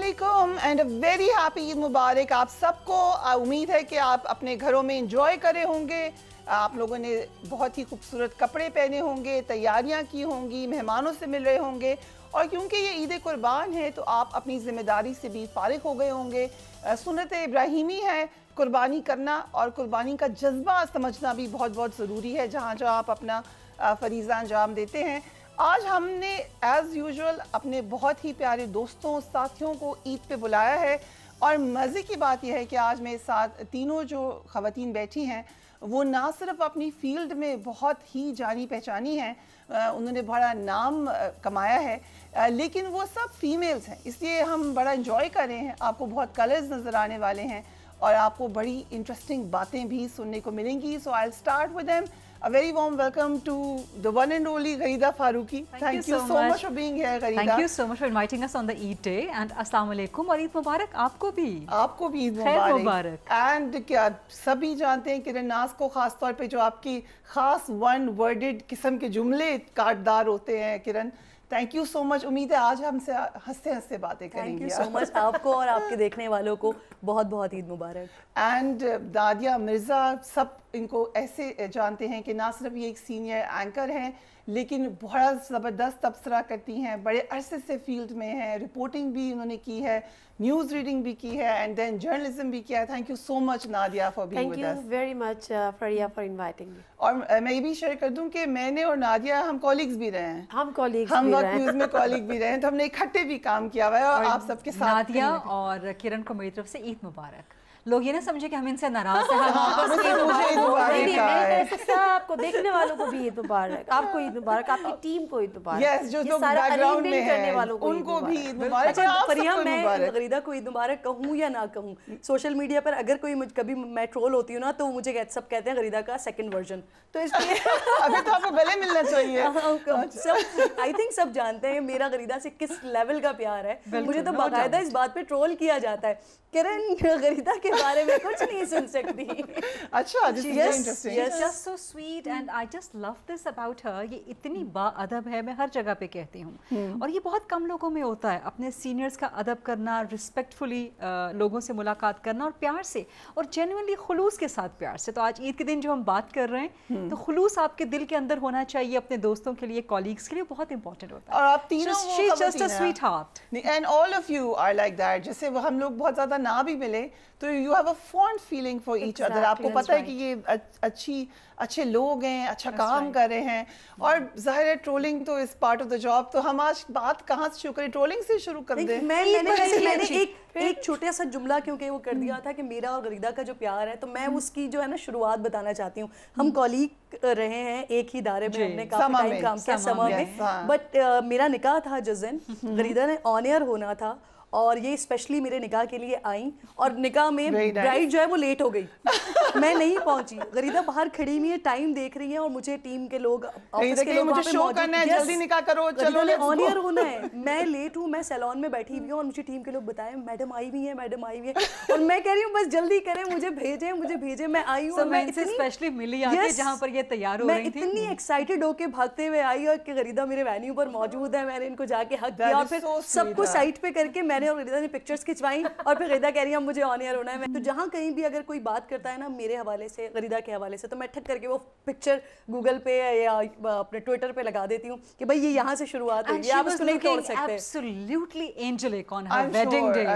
علیکم and very happy عید مبارک آپ سب کو. امید ہے کہ آپ اپنے گھروں میں انجوائے کرے ہوں گے. آپ لوگوں نے بہت ہی خوبصورت کپڑے پہنے ہوں گے, تیاریاں کی ہوں گی, مہمانوں سے مل رہے ہوں گے, اور کیونکہ یہ عید قربان ہے تو آپ اپنی ذمہ داری سے بھی فارغ ہو گئے ہوں گے. سنت ابراہیمی ہے قربانی کرنا, اور قربانی کا جذبہ سمجھنا بھی بہت بہت ضروری ہے جہاں جہاں آپ اپنا فریضہ انجام دیتے ہیں. آج ہم نے ایز یوزول اپنے بہت ہی پیارے دوستوں ساتھیوں کو عید پہ بلایا ہے, اور مزے کی بات یہ ہے کہ آج میرے ساتھ تینوں جو خواتین بیٹھی ہیں وہ نہ صرف اپنی فیلڈ میں بہت ہی جانی پہچانی ہیں, انہوں نے بڑا نام کمایا ہے, لیکن وہ سب فیمیلز ہیں, اس لیے ہم بڑا انجوائے کر رہے ہیں. آپ کو بہت کلرز نظر آنے والے ہیں اور آپ کو بڑی انٹرسٹنگ باتیں بھی سننے کو ملیں گی. So I start with them. A very warm welcome to the one and only Gharida Farooqi. Thank you so much for being here, Gharida. Thank you so much for inviting us on the Eid day, and Assalamu alaikum اور عید مبارک آپ کو بھی. آپ کو بھی عید مبارک. And کیا سبھی جانتے ہیں کرن ناز کو, خاص طور پہ جو آپ کی خاص ون ورڈڈ قسم کے جملے کاٹدار ہوتے ہیں. کرن تھینک یو سو مچ. امید ہے آج ہم سے ہنستے ہنستے باتیں کریں گے. تھینک یو سو مچ آپ کو اور آپ کے دیکھنے والوں کو بہت بہت عید مبارک. اینڈ نادیہ مرزا, سب ان کو ایسے جانتے ہیں کہ نہ صرف یہ ایک سینئر اینکر ہیں لیکن بہت زبردست تبصرہ کرتی ہیں, بڑے عرصے سے فیلڈ میں ہیں, رپورٹنگ بھی انہوں نے کی ہے, نیوز ریڈنگ بھی کی ہے, اینڈ دین جرنلزم بھی کیا ہے. Thank you so much Nadia for being with us. Thank you very much Faria for inviting me. اور میں یہ بھی شیئر کر دوں کہ میں نے اور نادیہ ہم کولیگز بھی رہے ہیں, ہم کولیگز ہم بھی وقت رہے ہیں, نیوز میں کولیگ بھی رہے ہیں, تو ہم نے اکٹھے بھی کام کیا ہوا ہے, اور آپ سب کے ساتھ. نادیہ اور کرن کو میری طرف سے عید مبارک. لوگ یہ نہ سمجھے کہ ہم ان سے ناراض ہیں. آپ کو دیکھنے والوں کو بھی عید مبارک, آپ کو عید مبارک, آپ کی ٹیم کو عید مبارک, یس جو لوگ بیک گراؤنڈ میں ہیں ان کو بھی عید مبارک. فریہ میں غریدہ کو عید مبارک کہوں یا نہ کہوں, سوشل میڈیا پر اگر کوئی کبھی میں ٹرول ہوتی ہوں نا تو مجھے سب کہتے ہیں غریدہ کا سیکنڈ ورژن, تو اس لیے ابھی تو آپ کو گلے ملنا چاہیے. آئی تھنک سب جانتے ہیں میرا غریدہ سے کس لیول کا پیار ہے. مجھے تو باقاعدہ اس بات پہ ٹرول کیا جاتا ہے, کرن غریدہ کے بارے میں کچھ نہیں سن سکتی. اچھا, this is very interesting. She's just so sweet and I just love this about her. یہ اتنی با ادب ہے, میں ہر جگہ پہ کہتی ہوں, اور یہ بہت کم لوگوں میں ہوتا ہے, اپنے سینئرز کا ادب کرنا, ریسپیکٹفلی لوگوں سے ملاقات کرنا, اور پیار سے اور جینوئنلی خلوص کے ساتھ پیار سے. تو آج عید کے دن جو ہم بات کر رہے ہیں تو خلوص آپ کے دل کے اندر ہونا چاہیے, اپنے دوستوں کے لیے, کولیگز کے لیے بہت امپورٹنٹ ہوتا ہے. اور آپ تینوں she's just a sweetheart. And all of you are like that. جیسے ہم لوگ بہت زیادہ نہ بھی ملے تو you have a fond feeling for each other. آپ کو پتہ ہے کہ یہ اچھے لوگ ہیں, اچھا کام کر رہے ہیں, اور ظاہر ہے ٹرولنگ تو اس پارٹ آف دا جاب. تو ہم آج بات کہاں سے شروع کریں, ٹرولنگ سے شروع کر دیں. میں نے ایک چھوٹا سا جملہ کیونکہ وہ کر دیا تھا کہ میرا اور غریدہ کا جو پیار ہے, تو میں اس کی جو ہے نا شروعات بتانا چاہتی ہوں. ہم کولیگ رہے ہیں ایک ہی ادارے میں, ہم نے کافی ٹائم کام کیا سما میں, بٹ میرا نکاح تھا جس دن غریدہ نے آن ایئر ہونا تھا, اور یہ اسپیشلی میرے نکاح کے لیے آئیں, اور نکاح میں برائڈ جو ہے وہ لیٹ ہو گئی, میں نہیں پہنچی. غریدہ باہر کھڑی ہوئی ہے, ٹائم دیکھ رہی ہیں, اور مجھے ٹیم کے لوگ آفس کے لوگ جلدی نکاح کرو, چلو آن ایئر ہونا ہے, میں لیٹ ہوں, میں سیلون میں بیٹھی ہوئی ہوں, اور مجھے ٹیم کے لوگ بتائیں میڈم آئی ہوئی ہیں, میڈم آئی ہوئی ہیں, اور میں کہہ رہی ہوں بس جلدی کریں, مجھے بھیجیں. میں آئی ہوں, میں اسپیشلی ملی آ کے جہاں پر یہ تیار ہو رہی تھی, میں اتنی ایکسائٹیڈ ہو کے بھاگتے ہوئے آئی, اور کہ غریدہ میرے وینیو پر موجود ہے, میں نے ان کو جا کے حق کیا, اور پھر سب کو سائٹ پہ کر کے میں نے اور غریدہ نے پکچرز کھنچوائیں, اور پھر غریدہ کہہ رہی ہے مجھے آن ایئر ہونا ہے. تو جہاں کہیں بھی اگر کوئی بات کرتا ہے نا میرے حوالے سے, غریدہ کے حوالے سے, تو میں ٹھک کر کے وہ پکچر گوگل پہ یا اپنے ٹویٹر پہ لگا دیتی ہوں کہ بھائی یہ یہاں سے شروعات ہوئی ہے, آپ اس کو نہیں توڑ سکتے. Absolutely angelic on her wedding day.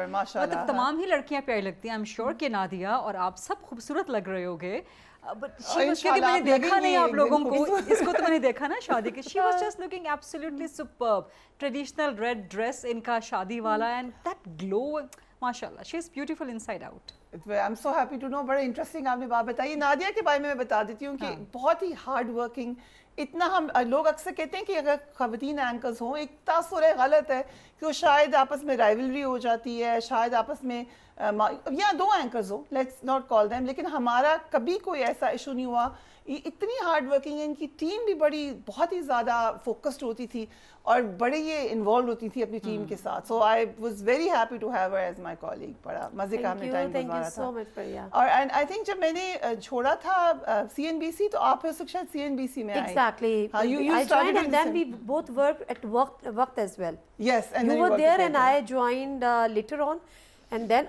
مطلب تمام ہی لڑکیاں پیاری لگتی ہیں. I'm sure کہ نادیہ اور آپ سب خوبصورت لگ رہے ہوگے, میں نے دیکھا نہیں آپ لوگوں کو, اس کو تو میں نے دیکھا نا شادی کے. She was just looking absolutely superb. Traditional red dress ان کا شادی والا, and that glow, ماشاءاللہ, she is beautiful inside out. I'm so happy to know. بڑا انٹرسٹنگ آپ نے بات بتائی. نادیہ کے بارے میں بتا دیتی ہوں کہ بہت ہی ہارڈ ورکنگ, اتنا ہم لوگ اکثر کہتے ہیں کہ اگر خواتین اینکرز ہوں, ایک تاثر ہے غلط ہے کہ وہ شاید آپس میں رائیولری ہو جاتی ہے, شاید آپس میں یا دو اینکرز ہو, لیٹس ناٹ کال دیم, لیکن ہمارا کبھی کوئی ایسا ایشو نہیں ہوا. اتنی ہارڈ ورکنگ ہے, ان کی ٹیم بھی بہت ہی زیادہ فوکسڈ ہوتی تھی, اور بڑے یہ انوالوڈ ہوتی تھی اپنی ٹیم کے ساتھ. So I was very happy to have her as my colleague. بڑا مزے کا ہم نے ٹائم گزارا تھا. اور آئی تھنک جب میں نے چھوڑا تھا CNBC تو آپ اس وقت شاید CNBC میں آئے. Exactly. I joined and then we both worked at Waqt as well. Yes, and you were there and I joined later on. And then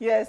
Yes,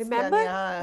Remember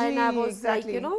and I was like, you know.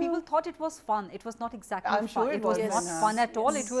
people thought it was fun. It was not exactly fun. It was not fun at all. It was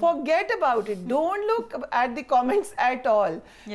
forget about it, don't look at the comments at all.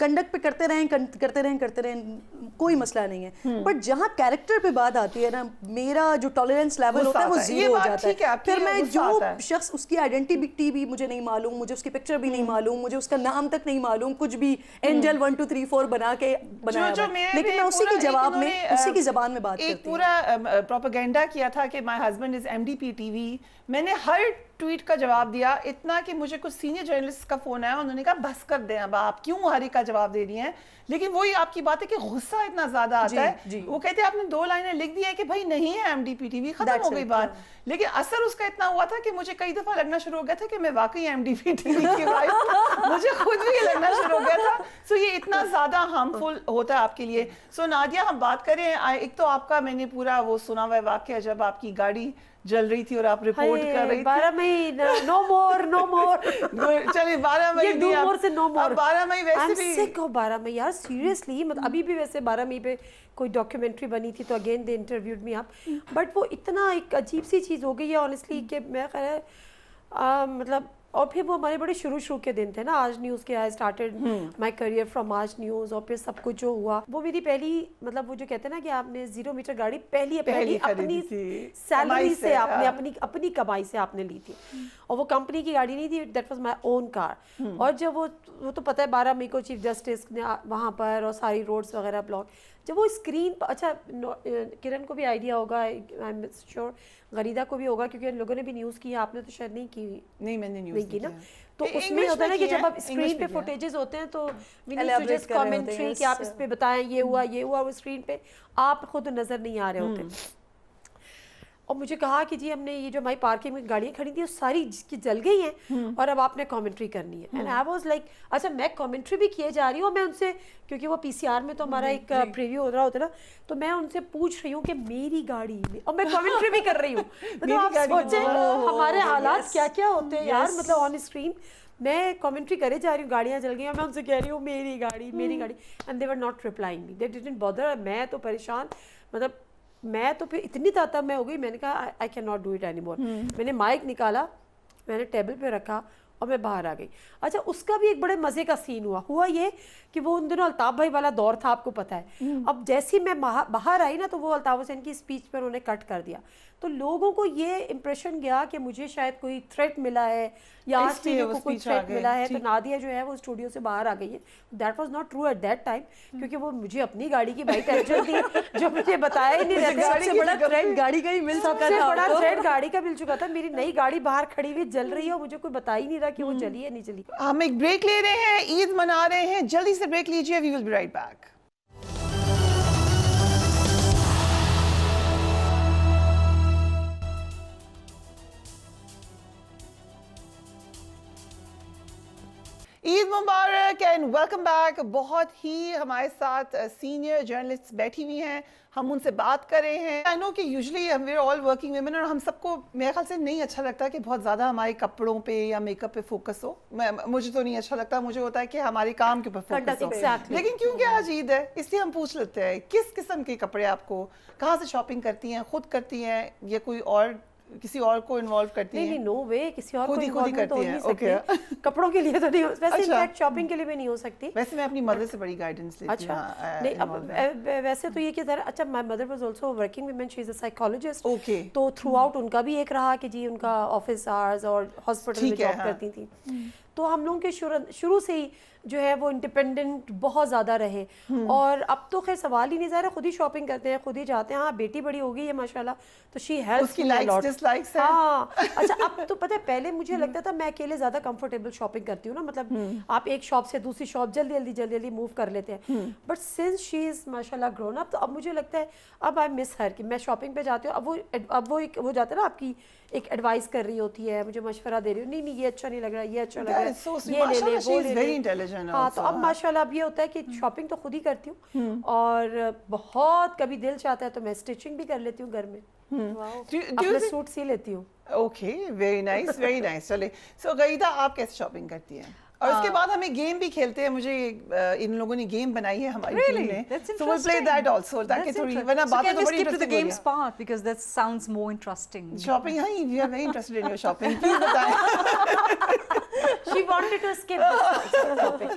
Conduct پہ کرتے رہیں کوئی مسئلہ نہیں ہے. But جہاں character پہ بات آتی ہے نا, میرا جو ٹالرنس لیول ہوتا ہے وہ زیرو ہو جاتا ہے. پھر میں جو شخص, اس کی آئیڈینٹی بھی مجھے نہیں معلوم, مجھے اس کی پکچر بھی نہیں معلوم, مجھے اس کا نام تک نہیں معلوم, کچھ بھی اینجل 1 2 3 4 بنا کے بنایا, لیکن میں اسی کے جواب میں اسی کی زبان میں بات کرتی ہوں. ایک پورا پروپیگنڈا کیا تھا کہ my husband is MDP TV. میں نے ہر ٹویٹ کا جواب دیا, اتنا کہ مجھے کچھ سینئر جرنلسٹ کا فون آیا, انہوں نے کہا بس کر دیں اب, آپ کیوں ہر ایک کا جواب دے رہی ہیں. لیکن وہی آپ کی بات ہے کہ غصہ اتنا زیادہ آتا ہے. وہ کہتے ہیں آپ نے 2 لائنیں لکھ دی ہے کہ بھائی نہیں ہے MDP TV, ختم ہو گئی بات. لیکن اثر اس کا اتنا ہوا تھا کہ مجھے کئی دفعہ لگنا شروع ہو گیا تھا کہ میں واقعی MDP TV کی وائف ہوں, مجھے خود بھی یہ لگنا شروع ہو گیا تھا. سو یہ اتنا زیادہ ہارمفل ہوتا ہے آپ کے لیے. سو نادیہ, ہم بات کریں, ایک تو آپ کا میں نے پورا وہ سنا ہوا واقعہ جب آپ کی گاڑی جل رہی تھی اور آپ رپورٹ کر رہی تھی. 12 مئی نو مور چلیے 12 مئی یہ نو مور سے نو مور. 12 مئی ویسے بھی سک ہو 12 مئی یار, سیریسلی. مطلب ابھی بھی ویسے 12 مئی پہ کوئی ڈاکیومنٹری بنی تھی تو again they interviewed me up, but وہ اتنا ایک عجیب سی چیز ہو گئی ہے آنیسٹلی کہ میں خیال ہے مطلب. اور پھر وہ ہمارے بڑے شروع کے دن تھے نا, آج نیوز کے. I started my career from آج نیوز, اور پھر سب کچھ جو ہوا وہ میری پہلی, مطلب وہ جو کہتے ہیں نا کہ آپ نے 0 میٹر گاڑی پہلی اپنی سیلری سے, آپ نے اپنی کمائی سے آپ نے لی تھی, اور وہ کمپنی کی گاڑی نہیں تھی, دیٹ واز مائی اون کار. اور جب وہ تو پتہ ہے 12 مئی کو چیف جسٹس نے وہاں پر اور ساری روڈس وغیرہ بلاک, جب وہ اسکرین پر, اچھا کرن کو بھی آئیڈیا ہوگا, آئی ایم شیور غریدہ کو بھی ہوگا, کیونکہ ان لوگوں نے بھی نیوز کی ہے, آپ نے تو شاید نہیں کی. نہیں, میں نے نیوز کی نا. تو اس میں ہوتا ہے نا کہ جب آپ اسکرین پہ فوٹیجز ہوتے ہیں تو we need to just commentary کہ آپ اس پہ بتائیں یہ ہوا, وہ اسکرین پہ آپ خود نظر نہیں آ رہے ہوتے. اور مجھے کہا کہ جی ہم نے یہ جو ہماری پارکنگ میں گاڑیاں کھڑی تھیں وہ ساری کی جل گئی ہیں اور اب آپ نے کامنٹری کرنی ہے. اینڈ آئی واز لائک اچھا میں کامنٹری بھی کیے جا رہی ہوں, میں ان سے, کیونکہ وہ PCR میں تو ہمارا ایک پریویو ہو رہا ہوتا ہے نا, تو میں ان سے پوچھ رہی ہوں کہ میری گاڑی میں, اور میں کامنٹری بھی کر رہی ہوں. مطلب آپ سوچیں ہمارے حالات کیا کیا ہوتے ہیں یار, مطلب آن اسکرین میں کامنٹری کرے جا رہی ہوں, گاڑیاں جل گئی ہیں, میں ان سے کہہ رہی ہوں میری گاڑی. And they were not replying me, they didn't bother. میں تو پریشان, مطلب میں تو پھر اتنی تعطب میں ہو گئی, میں نے کہا I can not do it any more. میں نے مائک نکالا, میں نے ٹیبل پہ رکھا اور میں باہر آ گئی. اچھا اس کا بھی ایک بڑے مزے کا سین ہوا یہ کہ وہ ان دنوں الطاف بھائی والا دور تھا, آپ کو پتہ ہے. اب جیسی میں باہر آئی نا تو وہ الطاف حسین کی اسپیچ پر انہوں نے کٹ کر دیا, تو لوگوں کو یہ امپریشن گیا کہ مجھے شاید کوئی تھریٹ ملا ہے یا کو کوئی تھریٹ ملا ہے. تو نادیہ جو ہے وہ اسٹوڈیو سے باہر آ گئی ہے. That was not true at that time, کیونکہ وہ مجھے اپنی گاڑی کی بھائی ٹینشن تھی جو مجھے بتایا ہی نہیں رہتا. سب سے بڑا تھریٹ گاڑی کا ہی مل چکا تھا, بڑا تھریٹ گاڑی کا مل چکا تھا. میری نئی گاڑی باہر کھڑی ہوئی جل رہی ہے اور مجھے کوئی بتا ہی نہیں رہا کہ وہ چلی ہے نہیں چلی. ہم ایک بریک لے رہے ہیں, عید منا رہے ہیں, جلدی سے بریک لیجیے, we will be right back. Eid مبارک اینڈ ویلکم بیک. بہت ہی ہمارے ساتھ سینئر جرنلسٹ بیٹھی ہوئی ہیں, ہم ان سے بات کر رہے ہیں. آئی نو کہ usually we are all working women, اور ہم سب کو میرے خیال سے نہیں اچھا لگتا کہ بہت زیادہ ہمارے کپڑوں پہ یا میک اپ پہ فوکس ہو. مجھے تو نہیں اچھا لگتا, مجھے ہوتا ہے کہ ہمارے کام کے اوپر فوکس ہو. لیکن کیونکہ آج عید ہے اس لیے ہم پوچھ لیتے ہیں کس قسم کے کپڑے آپ کو, کہاں سے شاپنگ کرتی ہیں, خود کرتی ہیں یا کوئی اور کسی اور کو انوالو کرتی ہیں؟ نہیں نو وے, کسی اور کو خود ہی کرتی ہیں. اوکے, کپڑوں کے لیے تو نہیں, ویسے انفیکٹ شاپنگ کے لیے بھی نہیں ہو سکتی. ویسے میں اپنی مدر سے بڑی گائیڈنس لیتی ہوں. اچھا نہیں, اب ویسے تو یہ کہ ذرا, اچھا my mother was also working women, she is a psychologist. Okay, تو تھرو آؤٹ ان کا بھی ایک رہا کہ جی ان کا آفس آورز اور ہاسپٹل میں جاب کرتی تھی. تو ہم لوگوں کے شروع سے ہی جو ہے وہ انڈیپینڈنٹ بہت زیادہ رہے. اور اب تو خیر سوال ہی نہیں, ظاہر ہے خود ہی شاپنگ کرتے ہیں, خود ہی جاتے ہیں. ہاں بیٹی بڑی ہو گئی ہے ماشاءاللہ, تو شی ہیلپس کی لائکس ڈس لائکس ہے. ہاں اچھا, اب تو پتہ ہے پہلے مجھے لگتا تھا میں اکیلے زیادہ کمفرٹیبل شاپنگ کرتی ہوں نا, مطلب آپ ایک شاپ سے دوسری شاپ جلدی موو کر لیتے ہیں. بٹ سنس شی از ماشاءاللہ گرون اپ, تو اب مجھے لگتا ہے اب آئی مس ہر کہ میں شاپنگ پہ جاتی ہوں. اب وہ ایک وہ جاتا ہے نا آپ کی ایک ایڈوائز کر رہی ہوتی ہے, مجھے مشورہ دے رہی ہوں, نہیں یہ اچھا نہیں لگ رہا, یہ اچھا لگ رہا ہے, یہ لے لے وہ لے لے. ہاں تو اب ماشاءاللہ اب یہ ہوتا ہے کہ شاپنگ تو خود ہی کرتی ہوں, اور بہت کبھی دل چاہتا ہے تو میں اسٹچنگ بھی کر لیتی ہوں گھر میں, اپنے سوٹ سی لیتی ہوں. Okay, very nice very nice. چلے, سو غیدہ آپ کیسے شاپنگ کرتی ہیں؟ اور اس کے بعد ہمیں گیم بھی کھیلتے ہیں. مجھے ان لوگوں نے گیم بنائی ہے ہماری ٹیم نے, so we'll play that also, تاکہ تھوڑی ورنہ باتیں تو بڑی interesting who games part because that sounds more interesting. Shopping, ہاں we are very interested in your shopping. Please بتائیں. She wanted to skip the topic.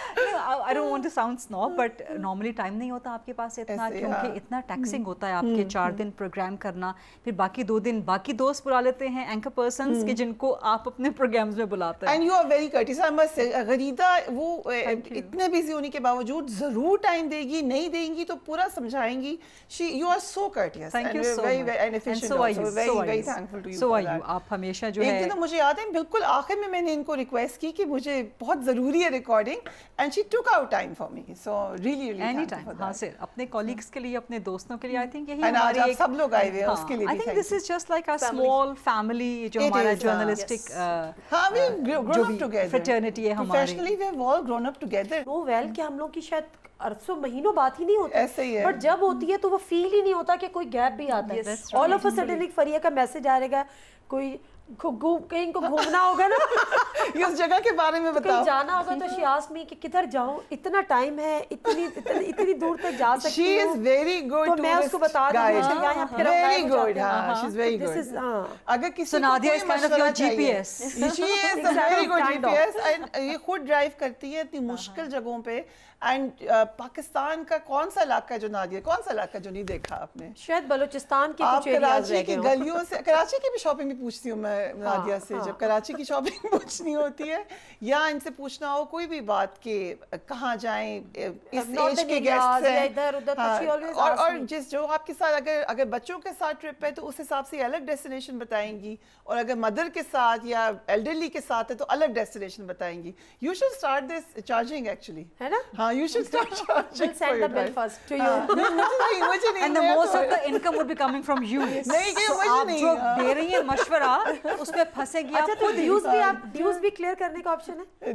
I don't want to sound snob, but normally time نہیں ہوتا آپ کے پاس اتنا, کیونکہ اتنا taxing ہوتا ہے آپ کے 4 دن پروگرام کرنا, پھر باقی 2 دن باقی دوست بلا لیتے ہیں اینکر پرسنز کہ جن کو آپ اپنے پروگرامز میں بلاتے ہیں. And you are very courteous. I must say, Gharida وہ اتنے بزی ہونے کے باوجود ضرور ٹائم دے گی, نہیں دیں گی تو پورا سمجھائیں گی. You are so courteous. Thank you so much. And efficient also. Very thankful to you. So are you. آپ ہمیشہ جو ہے. ایک دن مجھے یاد ہے بالکل آخر میں نے ان کو ریکویسٹ کی کہ مجھے بہت ضروری ہے recording, and she took out time for me. So really thankful for that. ہاں سر, اپنے کولیگز کے لیے, اپنے دوستوں کے لیے, I think یہی ہماری ایک سب لوگ آئے ہوئے ہیں اس کے لیے. I think this is just like a small family جو ہمارا جرنلسٹک ہاں we grown up together. fraternity ہے ہماری. Professionally we have all grown up together. وہ ویل کہ ہم لوگ کی شاید عرصوں مہینوں بات ہی نہیں ہوتی, ایسے ہی ہے, بٹ جب ہوتی ہے تو وہ فیل ہی نہیں ہوتا کہ کوئی گیپ بھی آتا ہے. آل آف اے سڈن ایک فریہ کا میسج آ رہے گا, کوئی کہیں کو گھومنا ہوگا نا, اس جگہ کے بارے میں بتاؤ, کہیں جانا ہوگا تو she asked me کہ کدھر جاؤں, اتنا ٹائم ہے, اتنی دور تک جا سکتی ہوں. She is very good تو میں اس کو بتا دوں very good. She's very good. اگر کسی Nadia is kind of your GPS. She is a very good GPS. یہ خود ڈرائیو کرتی ہے اتنی مشکل جگہوں پہ. اینڈ پاکستان کا کون سا علاقہ ہے جو نادیہ, کون سا علاقہ جو نہیں دیکھا آپ نے؟ شاید بلوچستان کی کچھ کراچی کی گلیوں سے, کراچی کی بھی شاپنگ بھی پوچھتی ہوں میں نادیہ سے, جب کراچی کی شاپنگ پوچھنی ہوتی ہے یا ان سے پوچھنا ہو کوئی بھی بات کہ کہاں جائیں, اس ایج کے گیسٹ ہیں, اور جس جو آپ کے ساتھ اگر بچوں کے ساتھ ٹرپ ہے تو اس حساب سے الگ ڈیسٹینیشن بتائیں گی, اور اگر مدر کے ساتھ یا ایلڈرلی کے ساتھ ہے تو الگ ڈیسٹینیشن بتائیں گی. You should start this charging actually, ہے نا. You should start charging. We'll send the bill first to you. And the most of the income would be coming from you. So آپ جو دے رہی ہیں مشورہ اس پہ پھنسے گی. اچھا تو ڈیوز بھی کلیئر کرنے کا آپشن ہے؟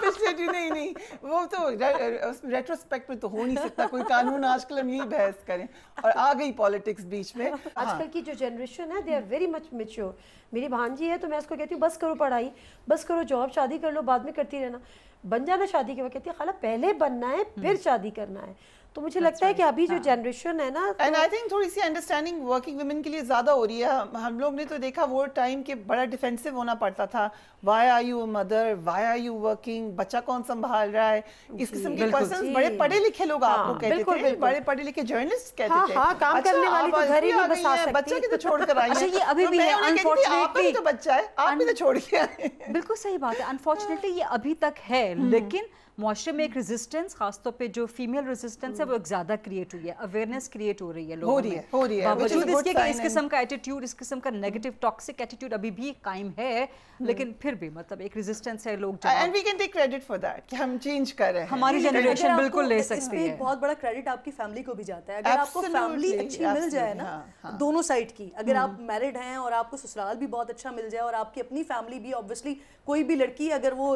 پچھلے ڈیو نہیں, وہ تو ریٹروسپیکٹ میں تو ہو نہیں سکتا کوئی قانون. آج کل ہم یہی بحث کریں, اور آ گئی پالیٹکس بیچ میں. آج کل کی جو جنریشن ہے, they are very much mature. میری بھانجی ہے تو میں اس کو کہتی ہوں بس کرو پڑھائی, بس کرو جاب, شادی کر لو, بعد میں کرتی رہنا. بن جانا شادی کے وقت, کہتی ہے خالہ پہلے بننا ہے پھر شادی کرنا ہے. تو مجھے لگتا ہے کہ ابھی جو جنریشن ہے نا, اینڈ آئی تھنک تھوڑی سی انڈرسٹینڈنگ ورکنگ ویمن کے لیے زیادہ ہو رہی ہے. ہم لوگ نے تو دیکھا وہ ٹائم کے بڑا ڈیفینسو ہونا پڑتا تھا, why are you mother, why are you working, بچہ کون سنبھال رہا ہے, اس قسم کے پرسنز. بڑے پڑھے لکھے لوگ آپ کو کہتے تھے, بڑے پڑھے لکھے جرنلسٹ کہتے تھے, ہاں کام کرنے والی تو گھر ہی میں بس آ سکتی ہے, بچہ کی تو چھوڑ کر آئی ہیں. یہ ابھی بھی ہے انفارچونیٹلی, تو بچہ ہے آپ بھی تو چھوڑ کے آئے. بالکل صحیح بات ہے, انفارچونیٹلی یہ ابھی تک ہے, لیکن معاشرے میں ایک ریزسٹنس, خاص طور پہ جو فیمیل ریزسٹنس ہے وہ ایک زیادہ کریٹ ہوئی ہے, اویئرنیس کریٹ ہو رہی ہے لوگوں میں, باوجود اس کے کہ اس قسم کا ایٹیٹیوڈ, اس قسم کا نیگیٹو ٹاکسک ایٹیٹیوڈ ابھی بھی قائم ہے, لیکن پھر بھی مطلب ایک ریزسٹنس ہے. لوگ and we can take credit for that کہ ہم چینج کر رہے ہیں, ہماری جنریشن بالکل لے سکتی ہے. بہت بڑا کریڈٹ آپ کی فیملی کو بھی جاتا ہے. اگر آپ کو فیملی اچھی مل جائے نا دونوں سائڈ کی, اگر آپ میرڈ ہیں اور آپ کو سسرال بھی بہت اچھا مل جائے, اور آپ کی اپنی فیملی بھی, obviously کوئی بھی لڑکی اگر وہ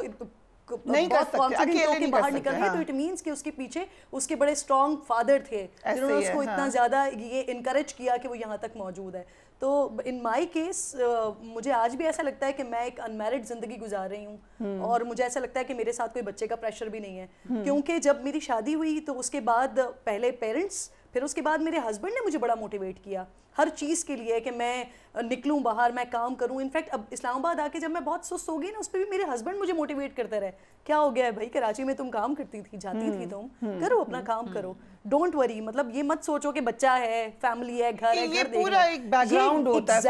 بہت کانفیڈنٹ ہو کے باہر نکل رہی ہے تو اٹ مینس کہ اس کے پیچھے اس کے بڑے اسٹرانگ فادر تھے جنہوں نے اس کو اتنا زیادہ یہ انکریج کیا کہ وہ یہاں تک موجود ہے. تو ان مائی کیس مجھے آج بھی ایسا لگتا ہے کہ میں ایک انمیرڈ زندگی گزار رہی ہوں, اور مجھے ایسا لگتا ہے کہ میرے ساتھ کوئی بچے کا پریشر بھی نہیں ہے, کیونکہ جب میری شادی ہوئی تو اس کے بعد پہلے پیرنٹس, پھر اس کے بعد میرے ہسبینڈ نے مجھے بڑا موٹیویٹ کیا ہر چیز کے لیے کہ میں نکلوں باہر, میں کام کروں. انفیکٹ اب اسلام آباد آ کے جب میں بہت سست ہو گئی نا, اس پہ بھی میرے ہسبینڈ مجھے موٹیویٹ کرتے رہے, کیا ہو گیا ہے بھائی, کراچی میں تم کام کرتی تھی, جاتی تھی, تم کرو اپنا کام کرو, ڈونٹ وری, مطلب یہ مت سوچو کہ بچہ ہے, فیملی ہے, گھر ہے, گھر پورا ایک بیک گراؤنڈ ہوتا ہے.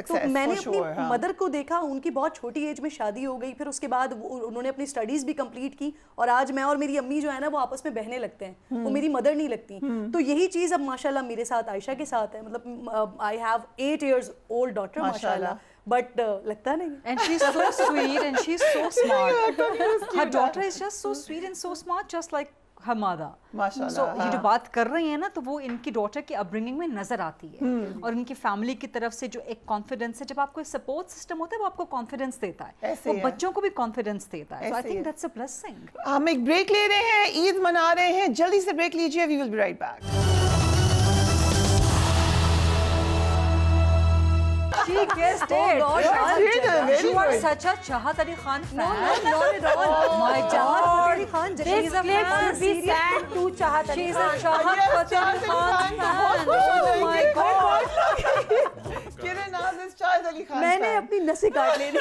تو میں نے اپنی مدر کو دیکھا, ان کی بہت چھوٹی ایج میں شادی ہو گئی, پھر اس کے بعد انہوں نے اپنی اسٹڈیز بھی کمپلیٹ کی, اور آج میں اور میری امی جو ہے نا وہ آپس میں بہنے لگتے ہیں, وہ میری مدر نہیں لگتی. تو یہی چیز اب ماشاءاللہ میرے ساتھ عائشہ کے ساتھ ہے, مطلب I have 8 years old daughter ماشاءاللہ, but لگتا نہیں. And she's so sweet and she's so smart. Her daughter is just so sweet and so smart, just like her mother. So یہ جو بات کر رہی ہیں نا, تو وہ ان کی ڈاٹر کی اپ برنگنگ میں نظر آتی ہے, اور ان کی فیملی کی طرف سے جو ایک کانفیڈنس ہے, جب آپ کو سپورٹ سسٹم ہوتا ہے وہ آپ کو کانفیڈنس دیتا ہے, وہ بچوں کو بھی کانفیڈنس دیتا ہے. So I think that's a blessing. ہم ایک بریک لے رہے ہیں, عید منا رہے ہیں, جلدی سے بریک لیجیے, we will be right back. She guessed it. You are such a Chahat Ali Khan fan. No, not at all. My Chahat God. Ali Khan, She's a clip should be sent to Chahat Ali She's a Khan. Chahat Ali Khan fan. Oh my God. Kiran, now this Chahat Ali Khan fan. میں نے اپنی نسیں کاٹ لے لی.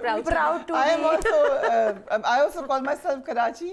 proud to be। I also call myself Karachi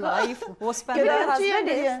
life was spent there. Karachi husband and is. yeah.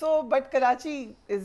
So but Karachi is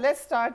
Let's start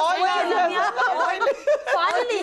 all Finally,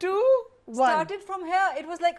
2, 1. Started from here. It was like,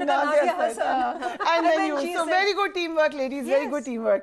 Nadia Hassan. And then you. she So said- very good teamwork, ladies. Very good teamwork.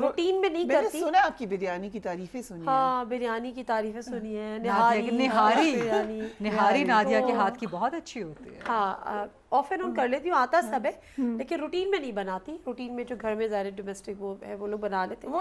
Routine میں نہیں کرتی. سنا آپ کی بریانی کی تعریفیں سنی. ہاں بریانی کی تعریفیں سنی ہیں. نہاری نادیہ کے ہاتھ کی بہت اچھی ہوتی ہے. ہاں آف اینڈ آن کر لیتی ہوں, آتا سب ہے, لیکن روٹین میں نہیں بناتی. روٹین میں جو گھر میں ظاہر ڈومیسٹک وہ ہے وہ لوگ بنا لیتے ہیں.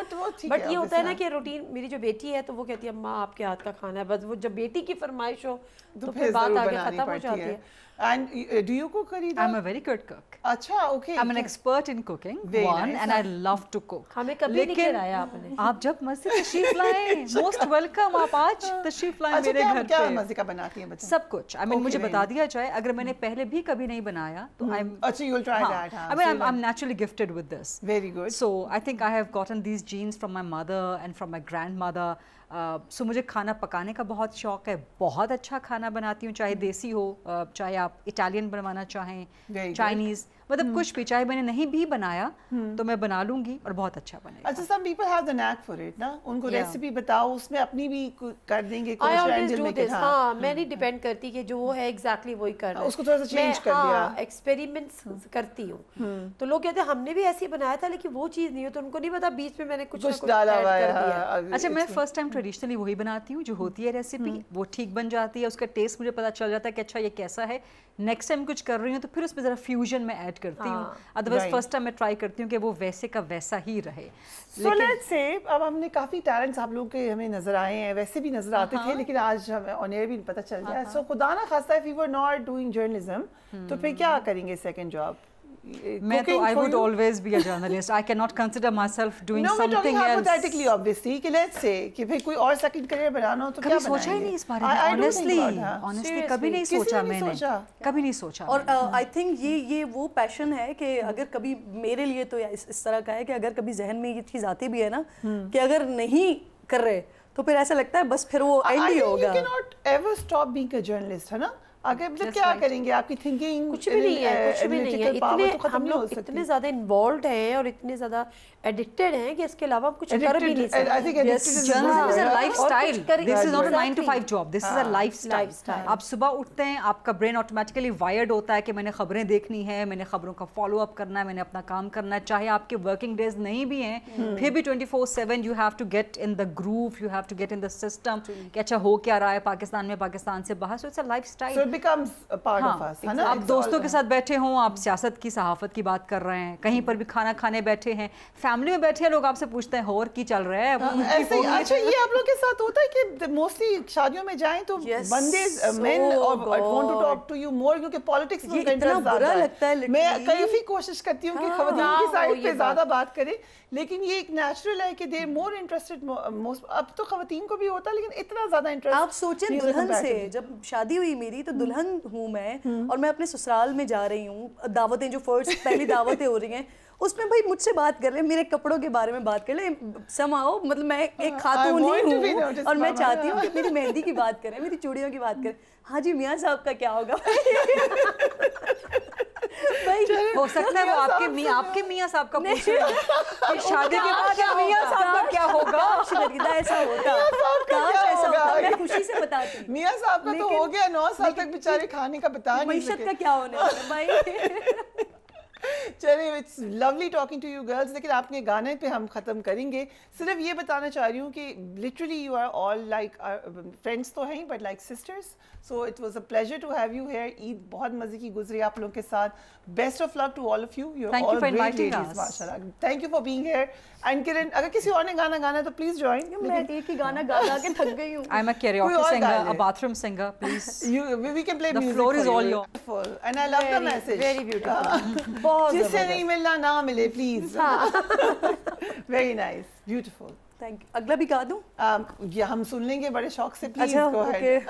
بٹ یہ ہوتا ہے نا کہ روٹین, میری جو بیٹی ہے تو وہ کہتی ہے اماں آپ کے ہاتھ کا کھانا ہے, بس وہ جب بیٹی کی فرمائش ہو تو پھر بات آگے ختم ہو جاتی ہے. And do you cook, Arida? I'm a very good cook. اچھا, okay. I'm an expert in cooking, one, and I love to cook. ہمیں کبھی نہیں کھلایا آپ نے. آپ جب مسجد تشریف لائیں, most welcome. آپ آج تشریف لائیں میرے گھر پہ. کیا مزے کا بناتی ہیں بچے؟ سب کچھ. I mean مجھے بتا دیا جائے, اگر میں نے پہلے بھی کبھی نہیں بنایا تو اچھا, you'll try that. I mean I'm naturally gifted with this. Very good. So I think I have gotten these genes from my mother and from my grandmother. سو مجھے کھانا پکانے کا بہت شوق ہے, بہت اچھا کھانا بناتی ہوں, چاہے دیسی ہو, چاہے آپ اٹالین بنوانا چاہیں, چائنیز, مطلب کچھ بھی, چاہے میں نے نہیں بھی بنایا تو میں بنا لوں گی اور بہت اچھا بنے گا. اچھا, some people have the knack for it نا, ان کو ریسیپی بتاؤ, اس میں اپنی بھی کر دیں گے. ہاں میں نہیں ڈیپینڈ کرتی کہ جو وہ ہے ایگزیکٹلی وہی کرنا ہے, اس کو تھوڑا سا چینج کر دیا. ایکسپیریمنٹس کرتی ہوں. تو لوگ کہتے ہیں ہم نے بھی ایسے ہی بنایا تھا لیکن وہ چیز نہیں ہو, تو ان کو نہیں پتا بیچ میں میں نے کچھ ڈالا ہوا ہے. اچھا, میں فرسٹ ٹائم ٹریڈیشنلی وہی بناتی ہوں جو ہوتی ہے ریسیپی, وہ ٹھیک بن جاتی ہے, اس کا ٹیسٹ مجھے پتا چل جاتا ہے کہ اچھا یہ کیسا ہے. نیکسٹ ٹائم کچھ کر رہی ہوں تو پھر اس میں ذرا فیوژن میں ایڈ کرتی ہوں, ادروائز فرسٹ ٹائم میں ٹرائی کرتی ہوں کہ وہ ویسے کا ویسا ہی رہے. سو لیٹس سے اب ہم نے کافی ٹیلنٹس آپ لوگ کے ہمیں نظر آئے ہیں, ویسے بھی نظر آتے تھے لیکن آج ہمیں آن ایئر بھی پتہ چل گیا. سو خدا نہ خواستہ if you were not doing journalism تو پھر کیا کریں گے سیکنڈ جاب؟ میں تو I would always be a journalist. I cannot consider myself doing something else. No, we're talking hypothetically, obviously, کہ let's say کہ پھر کوئی اور سیکنڈ کریئر بنانا ہو تو کیا بنائیں گے؟ کبھی سوچا ہی نہیں اس بارے میں, honestly کبھی نہیں سوچا میں نے, کبھی نہیں سوچا. اور I think یہ وہ پیشن ہے کہ اگر کبھی میرے لیے تو اس طرح کا ہے کہ اگر کبھی ذہن میں یہ چیز آتی بھی ہے نا کہ اگر نہیں کر رہے تو پھر ایسا لگتا ہے بس پھر وہ اینڈ ہی ہوگا. You cannot ever stop being a journalist, ہے نا. آگے مطلب کیا کریں گے, آپ کی تھنکنگ کچھ بھی نہیں ہے, کچھ بھی نہیں ہے. ہم لوگ اتنے زیادہ انوالوڈ ہیں اور اتنے زیادہ ایڈکٹڈ ہیں کہ اس کے علاوہ ہم کچھ کر بھی نہیں سکتے. Journalism is a life style, this is not a 9 to 5 job, this is a lifestyle. آپ صبح اٹھتے ہیں, آپ کا برین آٹومیٹیکلی وائرڈ ہوتا ہے کہ میں نے خبریں دیکھنی ہے, میں نے خبروں کا فالو اپ کرنا ہے, میں نے اپنا کام کرنا ہے, چاہے آپ کے ورکنگ ڈیز نہیں بھی ہیں پھر بھی 24/7 you have to get in the groove, you have to get in the system کہ اچھا ہو کیا رہا ہے پاکستان میں, پاکستان سے باہر. So it's a lifestyle. آپ دوستوں کے ساتھ بیٹھے ہوں, آپ سیاست کی, صحافت کی بات کر رہے ہیں, کہیں پر بھی کھانا کھانے بیٹھے ہیں, فیملی میں بیٹھے ہیں, لوگ آپ سے پوچھتے ہیں اور کی چل رہا ہے. اچھا, یہ آپ لوگ کے ساتھ ہوتا ہے کہ موسٹلی شادیوں میں جائیں تو بندے men want to talk to you more, کیونکہ پالیٹکس میں اتنا برا لگتا ہے. میں کافی کوشش کرتی ہوں کہ خواتین کی سائڈ پہ زیادہ بات کریں, لیکن یہ ایک نیچرل ہے کہ دے مور انٹرسٹڈ. اب تو خواتین کو بھی ہوتا ہے لیکن اتنا زیادہ انٹرسٹ. آپ سوچیں دلہن سے, جب شادی ہوئی میری تو دلہن ہوں میں اور میں اپنے سسرال میں جا رہی ہوں, دعوتیں جو فرسٹ پہلی دعوتیں ہو رہی ہیں اس میں بھائی مجھ سے بات کر لیں, میرے کپڑوں کے بارے میں بات کر لیں, سماؤ مطلب میں ایک خاتون نہیں ہوں اور میں چاہتی ہوں کہ میری مہندی کی بات کریں, میری چوڑیوں کی بات کریں. ہاں جی میاں صاحب کا کیا ہوگا, ہو سکتا ہے وہ آپ کے میاں صاحب کا پوچھ رہے ہیں شادی کے بعد میاں صاحب کا کیا ہوگا. ایسا ہوتا, کاش ایسا ہوتا, میں خوشی سے بتاتی ہوں. میاں صاحب کا تو ہو گیا 9 سال تک بیچارے کھانے کا بتا نہیں سکے. معیشت کا کیا ہونے والا ہے بھائی. چلیں, it's lovely talking to you girls. لیکن آپ کے گانے پہ ہم ختم کریں گے. صرف یہ بتانا چاہ رہی ہوں کہ literally you are all like friends تو ہیں but like sisters. So it was a pleasure to have you here. Eid بہت مزے کی گزری آپ لوگ کے ساتھ. Best of luck to all of you. You are all great ladies ماشاءاللہ. Thank you for being here. And Kiran, اگر کسی اور نے گانا گانا ہے تو پلیز جوائن. میں ایک ہی گانا گا گا کے تھک گئی ہوں. I am a karaoke singer, a bathroom singer, please. We can play music. The floor is all yours. And I love the message. Very beautiful. بہت جس سے نہیں ملنا نہ ملے please. Very nice, beautiful. Thank you. اگلا بھی گا دوں؟ یہ ہم سن لیں گے بڑے شوق سے. Please go ahead.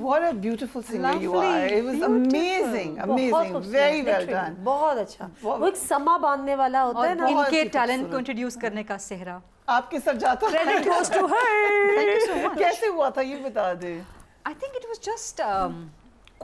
What a beautiful singer you are. It was amazing, amazing. Very well done. بہت اچھا. وہ ایک سما باندھنے والا ہوتا ہے نا. ان کے ٹیلنٹ کو انٹروڈیوس کرنے کا صحرا آپ کے سر جاتا ہے. Credit goes to her. Thank you so much. کیسے ہوا تھا یہ بتا دیں. I think it was just